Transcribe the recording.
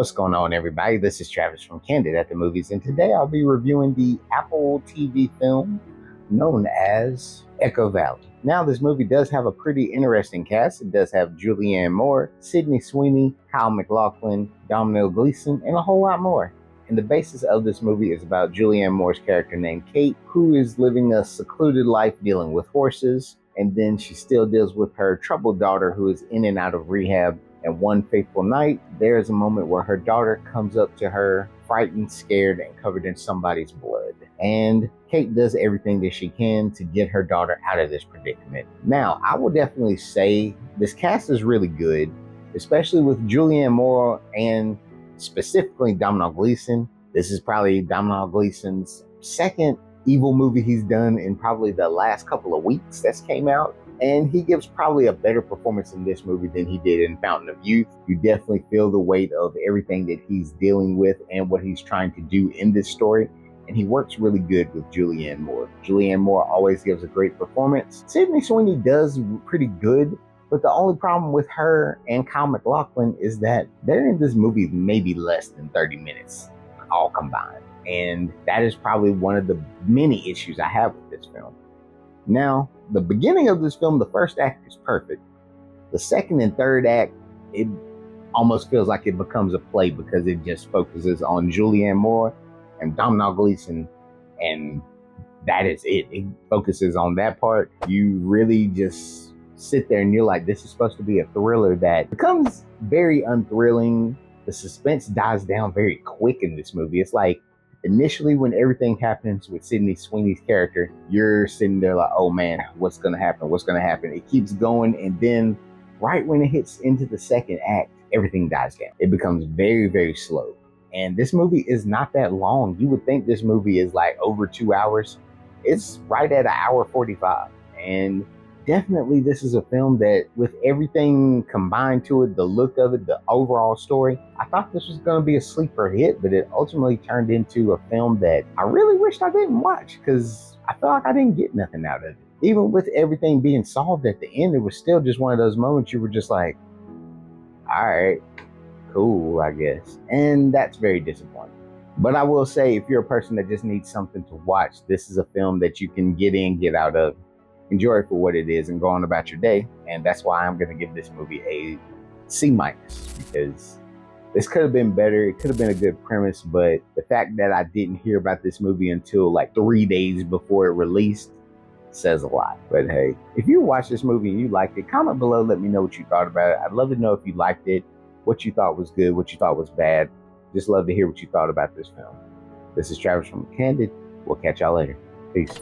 What's going on, everybody? This is Travis from Candid at the Movies, and today I'll be reviewing the Apple TV film known as Echo Valley. Now, this movie does have a pretty interesting cast. It does have Julianne Moore, Sydney Sweeney, Kyle MacLachlan, Domhnall Gleeson, and a whole lot more. And the basis of this movie is about Julianne Moore's character named Kate, who is living a secluded life dealing with horses, and then she still deals with her troubled daughter who is in and out of rehab. And one fateful night, there's a moment where her daughter comes up to her, frightened, scared, and covered in somebody's blood. And Kate does everything that she can to get her daughter out of this predicament. Now, I will definitely say this cast is really good, especially with Julianne Moore and specifically Domhnall Gleeson. This is probably Domhnall Gleeson's second evil movie he's done in probably the last couple of weeks that's came out. And he gives probably a better performance in this movie than he did in Fountain of Youth. You definitely feel the weight of everything that he's dealing with and what he's trying to do in this story. And he works really good with Julianne Moore. Julianne Moore always gives a great performance. Sydney Sweeney does pretty good, but the only problem with her and Kyle MacLachlan is that they're in this movie maybe less than 30 minutes, all combined. And that is probably one of the many issues I have with this film. Now, the beginning of this film, the first act is perfect. The second and third act, it almost feels like it becomes a play because it just focuses on Julianne Moore and Domhnall Gleeson, and that is it. It focuses on that part. You really just sit there and you're like, this is supposed to be a thriller that becomes very unthrilling. The suspense dies down very quick in this movie. It's like, initially, when everything happens with Sydney Sweeney's character, you're sitting there like, oh man, what's going to happen? What's going to happen? It keeps going. And then right when it hits into the second act, everything dies down. It becomes very, very slow. And this movie is not that long. You would think this movie is like over 2 hours. It's right at 1:45. And definitely this is a film that, with everything combined to it, the look of it, the overall story, I thought this was going to be a sleeper hit, but it ultimately turned into a film that I really wished I didn't watch because I felt like I didn't get nothing out of it. Even with everything being solved at the end, it was still just one of those moments you were just like, all right, cool, I guess. And that's very disappointing. But I will say, if you're a person that just needs something to watch, this is a film that you can get in, get out of, enjoy it for what it is, and go on about your day. And that's why I'm going to give this movie a C-, because this could have been better. It could have been a good premise, but the fact that I didn't hear about this movie until like 3 days before it released says a lot. But hey, if you watched this movie and you liked it, comment below, let me know what you thought about it. I'd love to know if you liked it, what you thought was good, what you thought was bad. Just love to hear what you thought about this film. This is Travis from Candid. We'll catch y'all later. Peace.